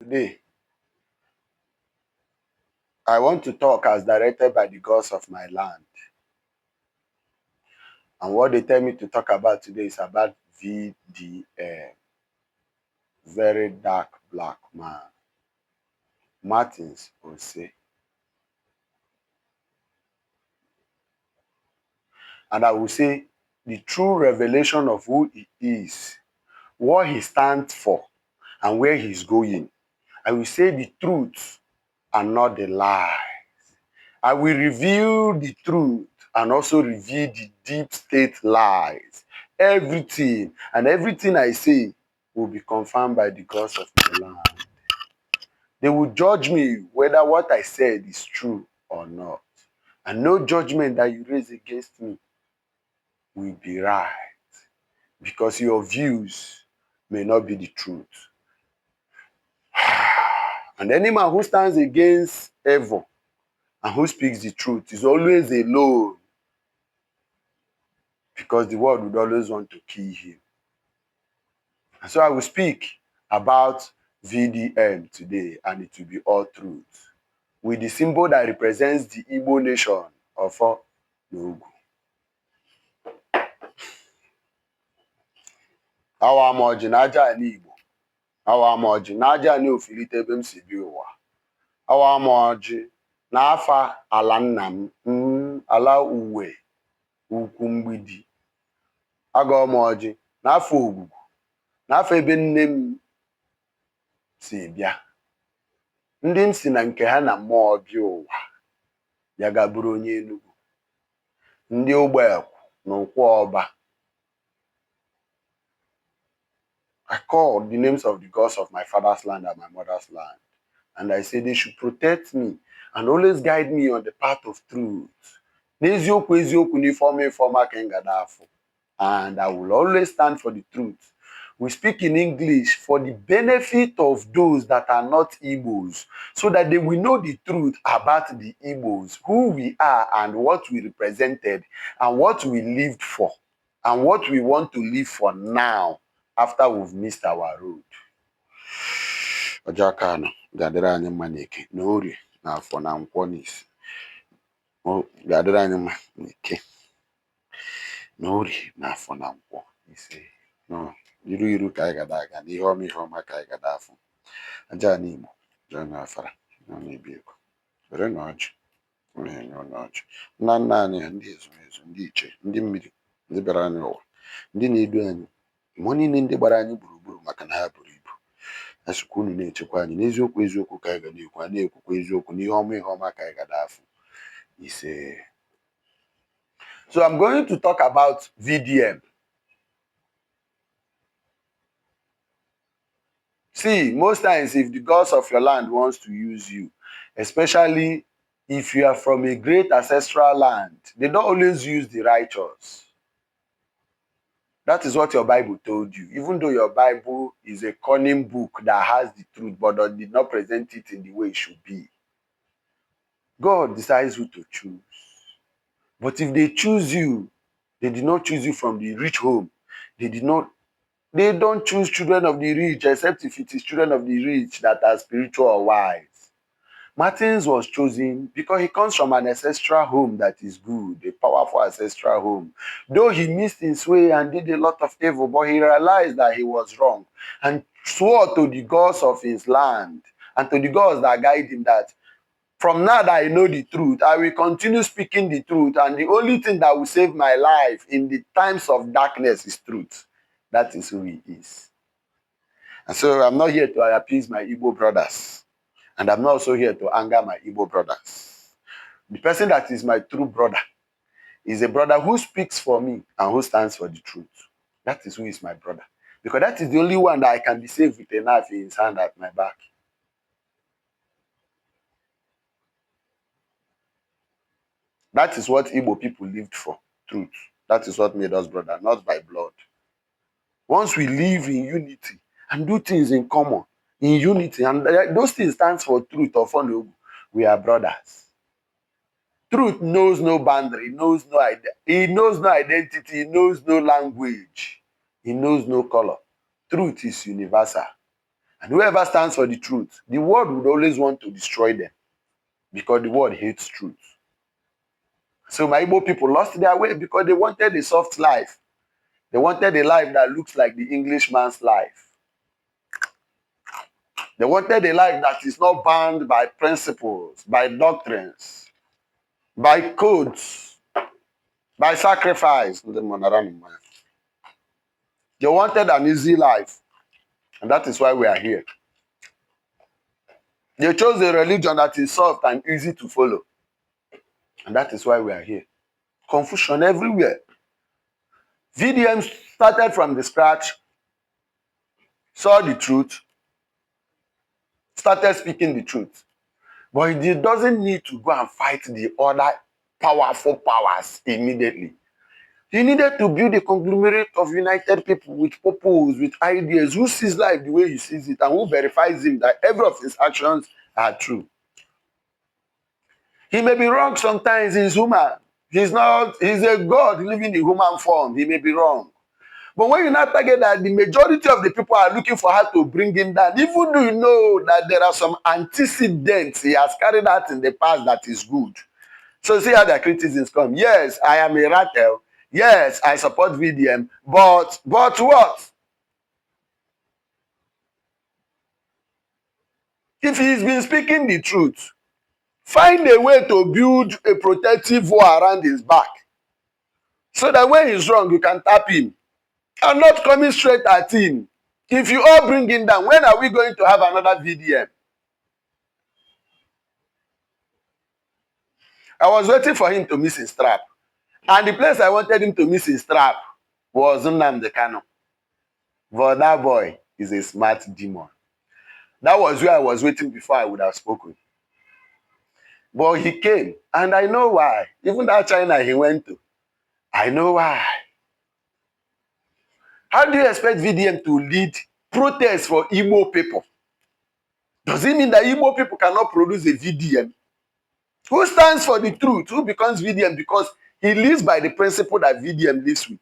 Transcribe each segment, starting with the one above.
Today, I want to talk as directed by the gods of my land. And what they tell me to talk about today is about VDM, very dark black man. Martins will say. And I will say the true revelation of who he is, what he stands for, and where he's going. I will say the truth and not the lie. I will reveal the truth and also reveal the deep state lies. Everything I say will be confirmed by the gods of the land. They will judge me whether what I said is true or not. And no judgment that you raise against me will be right, because your views may not be the truth. And any man who stands against evil and who speaks the truth is always alone, because the world would always want to kill him. And so I will speak about VDM today, and it will be all truth, with the symbol that represents the Igbo nation of Nogu. Awa m ọjị n'aja ala Igbo, awa m ọjị n'aja ala ofilite ebe m si bi ụwa, awa m ọjị n'afa ala nna m, ala uwe ukwu mgbidi, agọ m ọjị n'afọ ogbugbu, n'afọ ebe nne m si bịa, ndị m si na nke ha na mmụọ bịa ụwa ya ga bụrụ onye Enugu, ndị Ogbuekwu na Ụkwụ Ọba. I call the names of the gods of my father's land and my mother's land, and I say they should protect me and always guide me on the path of truth. N'eziokwu eziokwu n'ifeọma ka m ga na-afụ. And I will always stand for the truth. We speak in English for the benefit of those that are not Igbos, so that they will know the truth about the Igbos, who we are and what we represented and what we lived for and what we want to live for now after we've missed our road. Ojakano, ga-adịrị anyị mma n'Eke, n'Orie, n'Afọ, na Nkwọ, n'Isi. Ga-adịrị anyị mma n'Eke, n'Orie, n'Afọ, na Nkwọ, Ise. No, iru ka anyị ga aga, n'ihe ọma ka anyị ga afụ. Aja n'Igbo, jee n'afara, na n'ebi ego. Were na ọjị, were enye ọjị. Nna nna anyị ha, ndị ezumezu, ndị iche, ndị mmiri, ndị bịara anyị ụwa, ndị na-edu anyị, mmụọ niile ndị gbara anyị gburugburu maka na ha buru ibu. Asịkwa unu na-echekwa anyị n'eziokwu eziokwu ka anyị ga na-ekwu, a na-ekwukwa eziokwu n'ihe ọma ka anyị ga afụ. Ise. So I'm going to talk about VDM. See, most times if the gods of your land wants to use you, especially if you are from a great ancestral land, they don't always use the righteous. That is what your Bible told you. Even though your Bible is a cunning book that has the truth, but did not present it in the way it should be. God decides who to choose. But if they choose you, they did not choose you from the rich home. They don't choose children of the rich, except if it is children of the rich that are spiritual or wise. Martins was chosen because he comes from an ancestral home that is good, a powerful ancestral home. Though he missed his way and did a lot of evil, but he realized that he was wrong and swore to the gods of his land and to the gods that guide him that from now that I know the truth, I will continue speaking the truth, and the only thing that will save my life in the times of darkness is truth. That is who he is. And so I'm not here to appease my Igbo brothers. And I'm not also here to anger my Igbo brothers. The person that is my true brother is a brother who speaks for me and who stands for the truth. That is who is my brother. Because that is the only one that I can be saved with a knife in his hand at my back. That is what Igbo people lived for, truth. That is what made us brothers, not by blood. Once we live in unity and do things in common, in unity, and those things stand for truth or for no, we are brothers. Truth knows no boundary, knows no identity, knows no language, it knows no color. Truth is universal. And whoever stands for the truth, the world would always want to destroy them because the world hates truth. So my Igbo people lost their way because they wanted a soft life. They wanted a life that looks like the Englishman's life. They wanted a life that is not bound by principles, by doctrines, by codes, by sacrifice. They wanted an easy life. And that is why we are here. They chose a religion that is soft and easy to follow. And that is why we are here. Confusion everywhere. VDM started from the scratch, saw the truth, started speaking the truth. But it doesn't need to go and fight the other powerful powers immediately. He needed to build a conglomerate of united people with purpose, with ideas, who sees life the way he sees it and who verifies him that every of his actions are true. He may be wrong sometimes, he's human. He's a God living in human form. He may be wrong. But when you now target that the majority of the people are looking for how to bring him down, even though you know that there are some antecedents he has carried out in the past that is good. So see how the criticisms come. Yes, I am a Ratel. Yes, I support VDM. But what? If he's been speaking the truth, find a way to build a protective wall around his back. So that when he's wrong, you can tap him. And not coming straight at him. If you all bring him down, when are we going to have another VDM? I was waiting for him to miss his trap. And the place I wanted him to miss his trap was Nnamdi Kanu. But that boy is a smart demon. That was where I was waiting before I would have spoken. But he came, and I know why. Even that China he went to, I know why. How do you expect VDM to lead protests for Igbo people? Does it mean that Igbo people cannot produce a VDM? Who stands for the truth? Who becomes VDM? Because he lives by the principle that VDM lives with.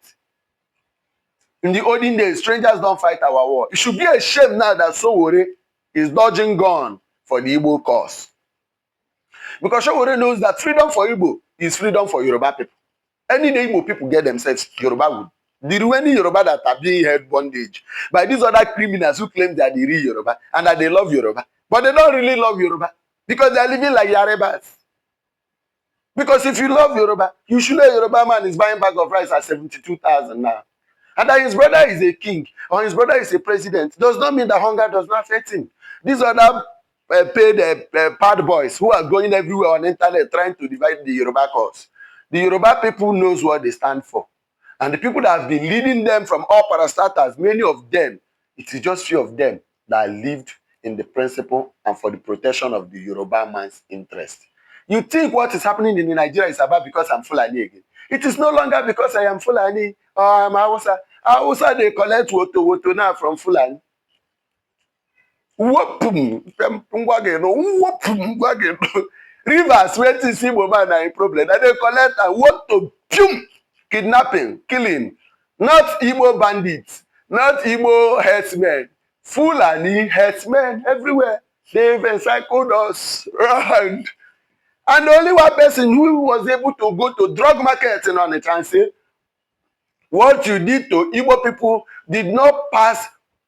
In the olden days, strangers don't fight our war. It should be a shame now that Sowore is dodging gun for the Igbo cause. Because Sowore knows that freedom for Igbo is freedom for Yoruba people. Any day Igbo people get themselves, Yoruba would. The remaining Yoruba that are being held bondage by these other criminals who claim they are the real Yoruba and that they love Yoruba. But they don't really love Yoruba because they are living like Yarebas. Because if you love Yoruba, you should know a Yoruba man is buying bag of rice at 72,000 now. And that his brother is a king or his brother is a president does not mean that hunger does not affect him. These other paid bad boys who are going everywhere on the internet trying to divide the Yoruba cause. The Yoruba people knows what they stand for. And the people that have been leading them from all parastatals, many of them, it is just few of them that lived in the principle and for the protection of the Yoruba man's interest. You think what is happening in Nigeria is about because I'm Fulani again. It is no longer because I am Fulani or I'm Hausa. Hausa, they collect woto now from Fulani. Rivers, where to see woman are a problem. And they collect and woto, kidnapping, killing. Not Igbo bandits, not Igbo herdsmen. Fulani herdsmen everywhere. They've encircled us around. And only one person who was able to go to drug market in Onitsha and say, what you did to Igbo people did not pass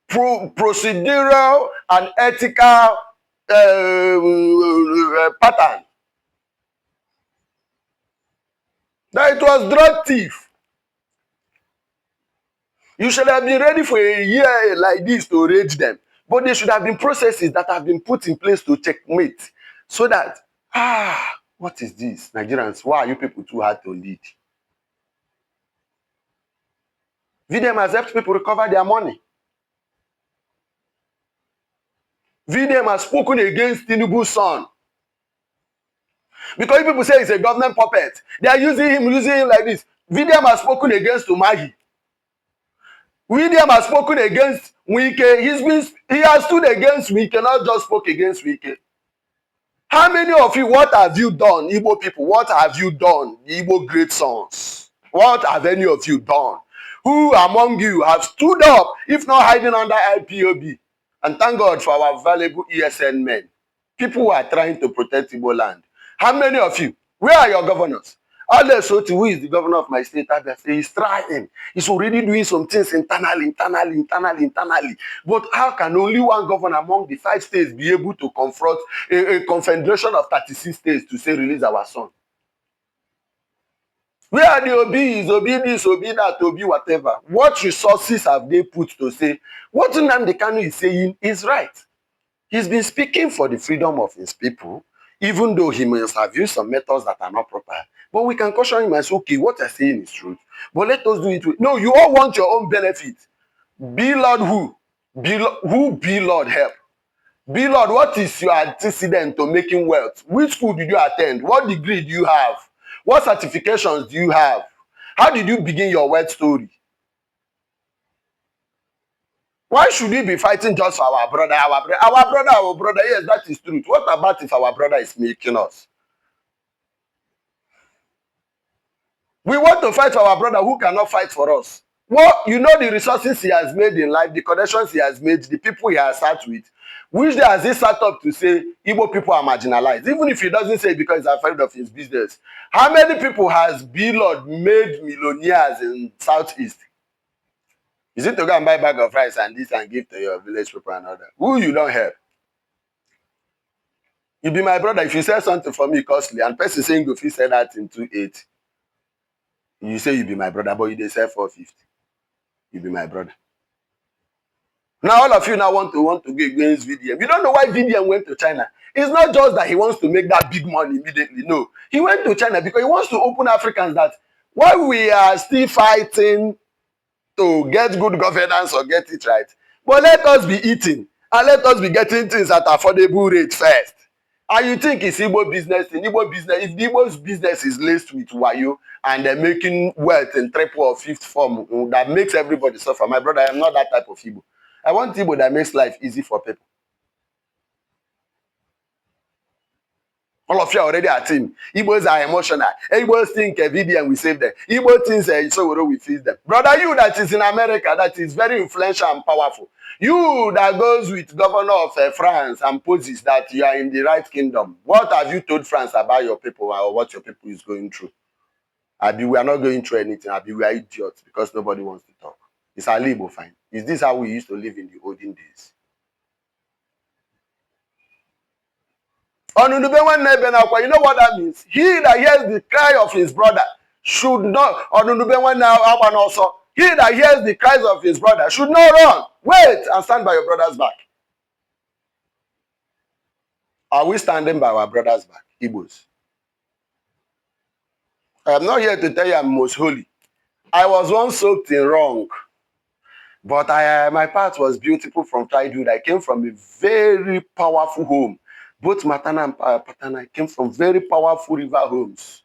procedural and ethical pattern. That it was drug thief. You should have been ready for a year like this to rage them. But there should have been processes that have been put in place to checkmate. So that, what is this? Nigerians, why are you people too hard to lead? VDM has helped people recover their money. VDM has spoken against Tinubu's son. Because people say he's a government puppet. They are using him like this. VDM has spoken against Umahi. VDM has spoken against Wike. He has stood against Wike, not just spoke against Wike. How many of you, what have you done, Igbo people? What have you done, Igbo great sons? What have any of you done? Who among you have stood up, if not hiding under IPOB, And thank God for our valuable ESN men. People who are trying to protect Igbo land. How many of you? Where are your governors? Alex Soti, who is the governor of my state, he's trying. He's already doing some things internally. But how can only one governor among the 5 states be able to confront a confederation of 36 states to say, release our son? Where are the Obis, Obi this, Obi that, Obi whatever? What resources have they put to say what Nnamdi Kanu is saying is right? He's been speaking for the freedom of his people, even though he must have used some methods that are not proper. But we can caution him and say, okay, what you're saying is truth. But let us do it with... No, you all want your own benefit. Be Lord who? Be Lord help? Be Lord, what is your antecedent to making wealth? Which school did you attend? What degree do you have? What certifications do you have? How did you begin your wealth story? Why should we be fighting just for our brother? Our brother, yes, that is truth. What about if our brother is making us? We want to fight for our brother who cannot fight for us. Well, you know the resources he has made in life, the connections he has made, the people he has sat with. Which day has he sat up to say Igbo people are marginalized? Even if he doesn't say it because he's afraid of his business. How many people has B-Lord made millionaires in Southeast? Is it to go and buy a bag of rice and this and give to your village people and other? Who you don't help? You be my brother. If you sell something for me costly and person saying go fit sell that in 280, you say you be my brother, but you dey sell 450. You be my brother. Now all of you now want to go against VDM. You don't know why VDM went to China. It's not just that he wants to make that big money immediately. No, he went to China because he wants to open Africans that while we are still fighting to get good governance or get it right, but let us be eating and let us be getting things at affordable rate first. And you think it's Igbo business? In Igbo business, if the Igbo's business is laced with wayo and they're making wealth in triple or fifth form, that makes everybody suffer. My brother, I am not that type of Igbo. I want Igbo that makes life easy for people. All of you are already at him. Igbos are emotional. Igbos think a video and we save them. Igbo thinks so we feed them. Brother, you that is in America, that is very influential and powerful. You that goes with governor of France and poses that you are in the right kingdom. What have you told France about your people or what your people is going through? Abi, we are not going through anything. Abi, we are idiots because nobody wants to talk. It's our label fine. Is this how we used to live in the olden days? You know what that means? He that hears the cry of his brother should not. He that hears the cries of his brother should not run. Wait and stand by your brother's back. Are we standing by our brother's back, Igbos? I am not here to tell you I'm most holy. I was once soaked in wrong. But my path was beautiful from childhood. I came from a very powerful home. Both maternal and paternal, I came from very powerful river homes.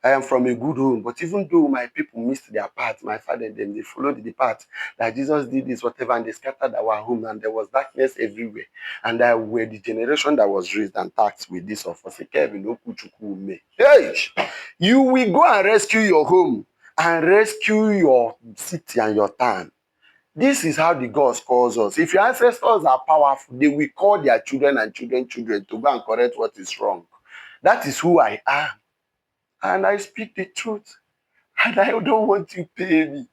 I am from a good home. But even though my people missed their path, my father and them, they followed the path that Jesus did this, whatever, and they scattered our home, and there was darkness everywhere. And I were the generation that was raised and taxed with this of us. Hey, you will go and rescue your home and rescue your city and your town. This is how the gods calls us. If your ancestors are powerful, they will call their children and children to go and correct what is wrong. That is who I am. And I speak the truth. And I don't want you to pay me.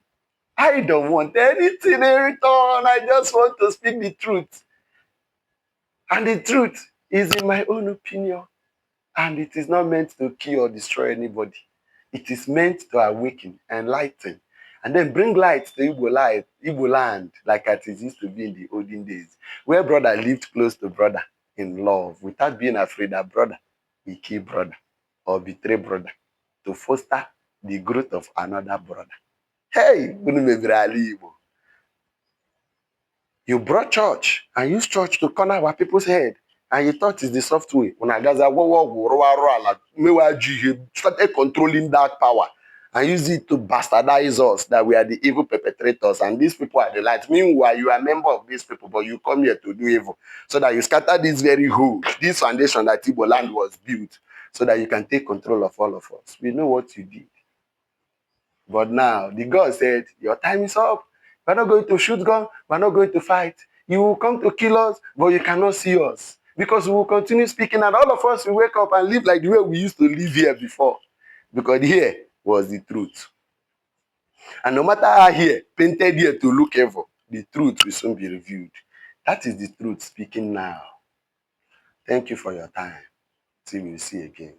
I don't want anything in return. I just want to speak the truth. And the truth is in my own opinion. And it is not meant to kill or destroy anybody. It is meant to awaken, enlighten, and then bring light to Igbo land, like it used to be in the olden days, where brother lived close to brother in love, without being afraid that brother will kill brother or betray brother, to foster the growth of another brother. Hey, you brought church and used church to corner our people's head, and you thought it's the soft way. When I started controlling that power and use it to bastardize us, that we are the evil perpetrators and these people are the light. Meanwhile, you are a member of these people, but you come here to do evil, so that you scatter this very hole, this foundation that Igbo land was built, so that you can take control of all of us. We know what you did. But now, the God said, your time is up. We're not going to shoot gun. We're not going to fight. You will come to kill us, but you cannot see us. Because we will continue speaking, and all of us will wake up and live like the way we used to live here before. Because here was the truth. And no matter how here, painted here to look evil, the truth will soon be revealed. That is the truth speaking now. Thank you for your time. Till we see again.